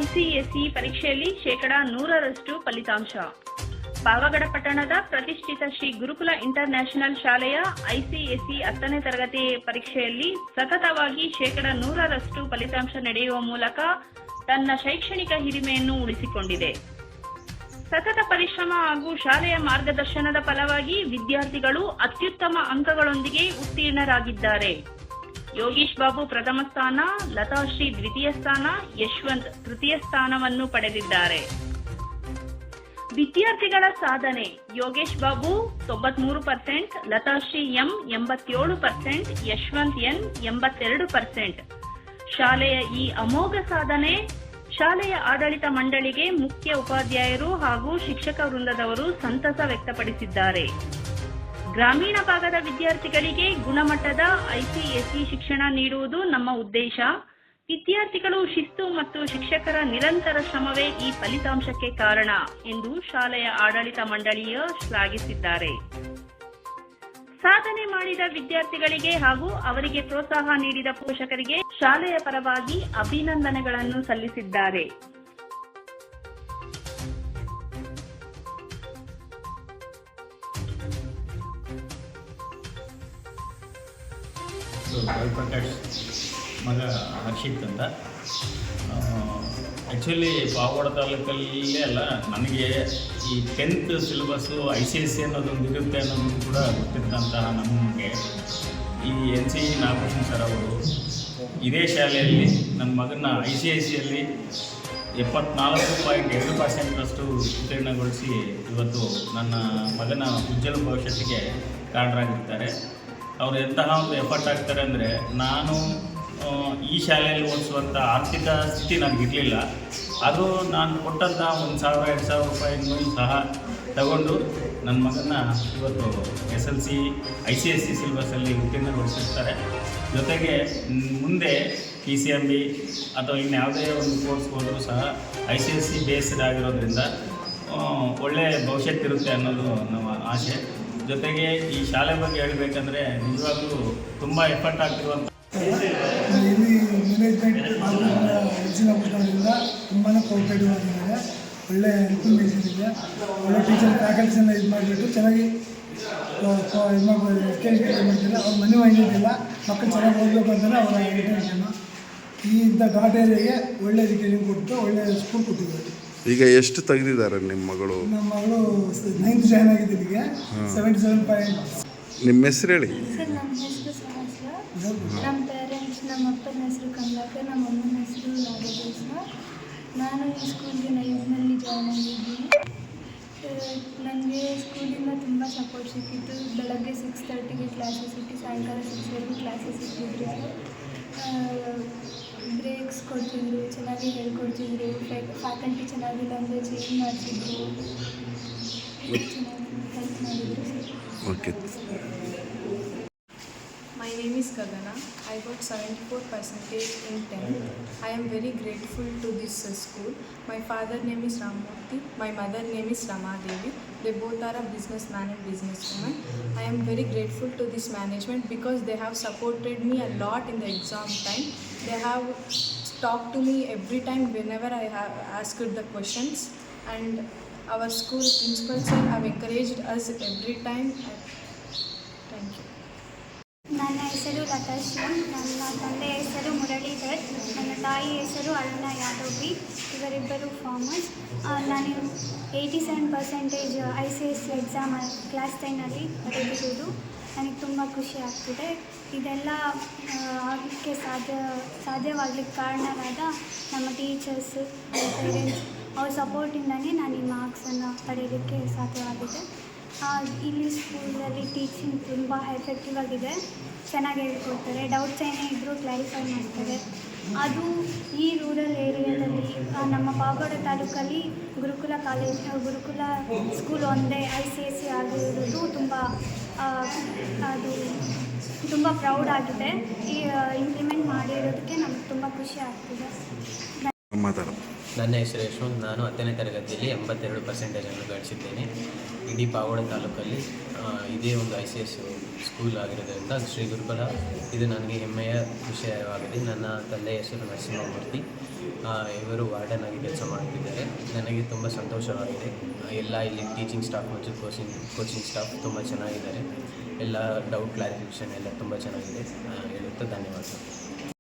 ICSE ಪರೀಕ್ಷೆಯಲ್ಲಿ 100% ಫಲಿತಾಂಶ. ಪಾವಗಡ ಪಟ್ಟಣದ ಪ್ರತಿಷ್ಠಿತ ಶ್ರೀ ಗುರುಕುಲ ಇಂಟರ್ನ್ಯಾಷನಲ್ ಶಾಲೆಯ ಐಸಿಎಸ್ಇ 10ನೇ ತರಗತಿ ಪರೀಕ್ಷೆಯಲ್ಲಿ ಸತತವಾಗಿ 100% ಫಲಿತಾಂಶ ನಡೆಯುವ ಮೂಲಕ ತನ್ನ ಶೈಕ್ಷಣಿಕ ಹಿರಿಮೆಯನ್ನು ಉಳಿಸಿಕೊಂಡಿದೆ. ಸತತ ಪರಿಶ್ರಮ ಹಾಗೂ ಶಾಲೆಯ ಮಾರ್ಗದರ್ಶನದ ಫಲವಾಗಿ ವಿದ್ಯಾರ್ಥಿಗಳು ಅತ್ಯುತ್ತಮ ಅಂಕಗಳೊಂದಿಗೆ ಉತ್ತೀರ್ಣರಾಗಿದ್ದಾರೆ. ಯೋಗೀಶ್ ಬಾಬು ಪ್ರಥಮ ಸ್ಥಾನ, ಲತಾಶ್ರೀ ದ್ವಿತೀಯ ಸ್ಥಾನ, ಯಶವಂತ್ ತೃತೀಯ ಸ್ಥಾನವನ್ನು ಪಡೆದಿದ್ದಾರೆ. ವಿದ್ಯಾರ್ಥಿಗಳ ಸಾಧನೆ: ಯೋಗೇಶ್ ಬಾಬು 93%, ಲತಾಶ್ರೀ ಎಂ 87%, ಯಶವಂತ್ ಎನ್ 82%. ಶಾಲೆಯ ಈ ಅಮೋಘ ಸಾಧನೆ ಶಾಲೆಯ ಆಡಳಿತ ಮಂಡಳಿಗೆ, ಮುಖ್ಯ ಉಪಾಧ್ಯಾಯರು ಹಾಗೂ ಶಿಕ್ಷಕ ವೃಂದದವರು ಸಂತಸ ವ್ಯಕ್ತಪಡಿಸಿದ್ದಾರೆ. ಗ್ರಾಮೀಣ ಭಾಗದ ವಿದ್ಯಾರ್ಥಿಗಳಿಗೆ ಗುಣಮಟ್ಟದ ಐಸಿಎಸ್ಇ ಶಿಕ್ಷಣ ನೀಡುವುದು ನಮ್ಮ ಉದ್ದೇಶ. ವಿದ್ಯಾರ್ಥಿಗಳು ಶಿಸ್ತು ಮತ್ತು ಶಿಕ್ಷಕರ ನಿರಂತರ ಶ್ರಮವೇ ಈ ಫಲಿತಾಂಶಕ್ಕೆ ಕಾರಣ ಎಂದು ಶಾಲೆಯ ಆಡಳಿತ ಮಂಡಳಿಯು ಶ್ಲಾಘಿಸಿದ್ದಾರೆ. ಸಾಧನೆ ಮಾಡಿದ ವಿದ್ಯಾರ್ಥಿಗಳಿಗೆ ಹಾಗೂ ಅವರಿಗೆ ಪ್ರೋತ್ಸಾಹ ನೀಡಿದ ಪೋಷಕರಿಗೆ ಶಾಲೆಯ ಪರವಾಗಿ ಅಭಿನಂದನೆಗಳನ್ನು ಸಲ್ಲಿಸಿದ್ದಾರೆ. ಜಯಪ್ರಕಾಶ್ ಮಗ ಹರ್ಷಿತ್ ಅಂತ. ಆ್ಯಕ್ಚುಲಿ ಪಾವಗಡ ತಾಲೂಕಲ್ಲಿ ಅಲ್ಲ, ನನಗೆ ಈ 10th ಸಿಲೆಬಸ್ಸು ICSE ಅನ್ನೋದೊಂದು ಇರುತ್ತೆ ಅನ್ನೋದು ಕೂಡ ಗೊತ್ತಿದ್ದಂತಹ ನಮಗೆ ಈ NC ನಾಗಭೂಷಣ್ ಸರ್ ಅವರು ಇದೇ ಶಾಲೆಯಲ್ಲಿ ನನ್ನ ಮಗನ ICSEಯಲ್ಲಿ 74.2% ಉತ್ತೀರ್ಣಗೊಳಿಸಿ ಇವತ್ತು ನನ್ನ ಮಗನ ಉಜ್ವಲ ಭವಿಷ್ಯತ್ತಿಗೆ ಕಾರಣರಾಗಿರ್ತಾರೆ. ಅವರು ಎಂತಹ ಒಂದು ಎಫರ್ಟ್ ಆಗ್ತಾರೆ ಅಂದರೆ, ನಾನು ಈ ಶಾಲೆಯಲ್ಲಿ ಓದಿಸುವಂಥ ಆರ್ಥಿಕ ಸ್ಥಿತಿ ನನಗಿರಲಿಲ್ಲ. ಅದು ನಾನು ಕೊಟ್ಟಂಥ 1,000-2,000 ರೂಪಾಯಿನೂ ಸಹ ತಗೊಂಡು ನನ್ನ ಮಗನ ಇವತ್ತು SLC ICSE ಸಿಲೆಬಸ್ಸಲ್ಲಿ ಉತ್ತೀರ್ಣಗೊಳಿಸಿರ್ತಾರೆ. ಜೊತೆಗೆ ಮುಂದೆ PCMB ಅಥವಾ ಇನ್ಯಾವುದೇ ಒಂದು ಕೋರ್ಸ್ ಹೋದರೂ ಸಹ ICSE ಬೇಸ್ಡ್ ಆಗಿರೋದ್ರಿಂದ ಒಳ್ಳೆಯ ಭವಿಷ್ಯತ್ತಿರುತ್ತೆ ಅನ್ನೋದು ನಮ್ಮ ಆಸೆ. ಜೊತೆಗೆ ಈ ಶಾಲೆ ಬಗ್ಗೆ ಹೇಳಬೇಕಂದ್ರೆ ನಿಜವಾಗ್ಲೂ ತುಂಬ ಎಫರ್ಟ್ ಆಗ್ತಿರುವಂಥ ಇಲ್ಲಿ ಮ್ಯಾನೇಜ್ಮೆಂಟ್ ಹೆಚ್ಚಿನ ಪುಸ್ತಕದಿಂದ ತುಂಬಾ ಕೋಆಪರೇಟಿವ್ ಆಗಿದ್ದಾರೆ. ಒಳ್ಳೆ ಇನ್ಫಾರ್ಮೇಷನ್ ಇದೆ. ಒಳ್ಳೆ ಟೀಚರ್ ಫ್ಯಾಕಲ್ಟೀಸನ್ನ ಇದು ಮಾಡಿಬಿಟ್ಟು ಚೆನ್ನಾಗಿ ಇದು ಮಾಡ್ಬೋದು. ಎಜುಕೇಷನ್ ಮಾಡ್ತಾರೆ. ಅವ್ರ ಮನೆ ಮೈಂಡಿಲ್ಲ, ಮಕ್ಕಳು ಚೆನ್ನಾಗಿ ಓದಬೇಕು ಅಂತಾನೆ ಅವರ ಇಂಟೆನ್ಷನ್ನು. ಈ ಇಂಥ ಘಾಟ್ ಏರಿಯಾಗೆ ಒಳ್ಳೆ ಎಜುಕೇಷನ್ ಕೊಟ್ಟು ಒಳ್ಳೆ ಸ್ಕೂಲ್ ಕೊಟ್ಟಿದ್ದಾರೆ. ಈಗ ಎಷ್ಟು ತೆಗೆದಿದ್ದಾರೆ ನಿಮ್ಮ ಮಗಳು? ನಮ್ಮ ಮಗಳು 9th ಜಾಯ್ನ್ ಆಗಿದ್ದು ಇಲ್ಲಿಗೆ. 77. ನಿಮ್ಮ ಹೆಸರು ಹೇಳಿ. ಸರ್, ನಮ್ಮ ಹೆಸರು ಸಹಸ್ರ. ನಮ್ಮ ಪೇರೆಂಟ್ಸ್, ನಮ್ಮ ಅಪ್ಪನ ಹೆಸರು ಕಮಲಾಕರ್, ನಮ್ಮ ಅಮ್ಮನ ಹೆಸರು ನಾಗೇಶ್ ಸರ್. ನಾನು ಈ ಸ್ಕೂಲ್ಗೆ 9th ಜಾಯ್ನ್ ಆಗಿದ್ದೀನಿ. ನನಗೆ ಸ್ಕೂಲಿಂದ ತುಂಬ ಸಪೋರ್ಟ್ ಸಿಕ್ಕಿತ್ತು. ಬೆಳಗ್ಗೆ 6:30ಗೆ ಕ್ಲಾಸಸ್ ಇಟ್ಟು ಸಾಯಂಕಾಲ 6ವರೆಗೂ ಕ್ಲಾಸಸ್ ಇಟ್ಟಿದ್ರು ಸರ್. ಬ್ರೇಕ್ಸ್ ಕೊಡ್ತಿದ್ರು, ಚೆನ್ನಾಗಿ ಹೇಳ್ಕೊಡ್ತಿದ್ರು. ಫ್ಯಾಕಲ್ಟಿ ಚೆನ್ನಾಗಿಲ್ಲ ಅಂದರೆ ಚೇಂಜ್ ಮಾಡ್ತಿದ್ರು, ಚೆನ್ನಾಗಿ ಹೆಲ್ಪ್ ಮಾಡಿದ್ರು sir. Okay. My name is Gagana. I got 74% in 10th. I am very grateful to this school. My father name is Ramurthy. My mother name is Rama Devi. They both are a businessman and businesswoman. I am very grateful to this management because they have supported me a lot in the exam time. They have talked to me every time whenever I have asked the questions, and our school principal sir have encouraged us every time. Thank you. ನನ್ನ ಹೆಸರು ಲತಾಶ್ರೀ. ನನ್ನ ತಂದೆಯ ಹೆಸರು ಮುರಳೀಧರ್. ನನ್ನ ತಾಯಿ ಹೆಸರು Aruna Yadav B. ಇವರಿಬ್ಬರು farmers. ನಾನು 87% ICSE ಎಕ್ಸಾಮ್ ಕ್ಲಾಸ್ 10ನಲ್ಲಿ ಬರೆದಿರುವುದು ನನಗೆ ತುಂಬ ಖುಷಿ ಆಗ್ತಿದೆ. ಇದೆಲ್ಲ ಆಗಲಿಕ್ಕೆ ಸಾಧ್ಯವಾಗಲಿಕ್ಕೆ ಕಾರಣರಾದ ನಮ್ಮ ಟೀಚರ್ಸ್, ಪೇರೆಂಟ್ಸ್, ಅವ್ರ ಸಪೋರ್ಟಿಂದನೇ ನಾನು ಈ ಮಾರ್ಕ್ಸನ್ನು ಪಡೆಯಲಿಕ್ಕೆ ಸಾಧ್ಯವಾಗಿದೆ. ಇಲ್ಲಿ ಸ್ಕೂಲಲ್ಲಿ ಟೀಚಿಂಗ್ ತುಂಬ ಎಫೆಕ್ಟಿವ್ ಆಗಿದೆ. ಚೆನ್ನಾಗಿ ಹೇಳ್ಕೊಡ್ತಾರೆ. ಡೌಟ್ಸ್ ಏನೇ ಇದ್ದರೂ ಕ್ಲಾರಿಫೈ ಮಾಡ್ತಾರೆ. ಅದು ಈ ರೂರಲ್ ಏರಿಯಾದಲ್ಲಿ ನಮ್ಮ ಪಾವಗಡ ತಾಲೂಕಲ್ಲಿ ಗುರುಕುಲ ಸ್ಕೂಲ್ ಒಂದೇ ICSE ಆಗಿರೋದು ತುಂಬ ಪ್ರೌಡ್ ಆಗಿದೆ. ಈ ಇಂಪ್ಲಿಮೆಂಟ್ ಮಾಡಿರೋದಕ್ಕೆ ನಮ್ಗೆ ತುಂಬ ಖುಷಿ ಆಗ್ತಿದೆ. ನನ್ನ ಹೆಸರು ಯಶವಂತ್. ನಾನು 10ನೇ ತರಗತಿಯಲ್ಲಿ 82% ಗಳಿಸಿದ್ದೇನೆ. ಇಡೀ ಪಾವಗಡ ತಾಲೂಕಲ್ಲಿ ಇದೇ ಒಂದು ICS ಸ್ಕೂಲ್ ಆಗಿರೋದ್ರಿಂದ ಶ್ರೀ ಗುರುಕುಲ ಇದು ನನಗೆ ಹೆಮ್ಮೆಯ ವಿಷಯವಾಗಿದೆ. ನನ್ನ ತಂದೆಯ ಹೆಸರು ನರಸಿಂಹಮೂರ್ತಿ, ಇವರು ವಾರ್ಡನ್ ಆಗಿ ಕೆಲಸ ಮಾಡುತ್ತಿದ್ದಾರೆ. ನನಗೆ ತುಂಬ ಸಂತೋಷವಾಗಿದೆ. ಎಲ್ಲ ಇಲ್ಲಿ ಟೀಚಿಂಗ್ ಸ್ಟಾಫ್ ಮತ್ತು ಕೋಚಿಂಗ್ ಸ್ಟಾಫ್ ತುಂಬ ಚೆನ್ನಾಗಿದ್ದಾರೆ. ಎಲ್ಲ ಡೌಟ್ ಕ್ಲಾರಿಫಿಕೇಷನ್ ಎಲ್ಲ ತುಂಬ ಚೆನ್ನಾಗಿದೆ. ಹೇಳುತ್ತಾ ಧನ್ಯವಾದ.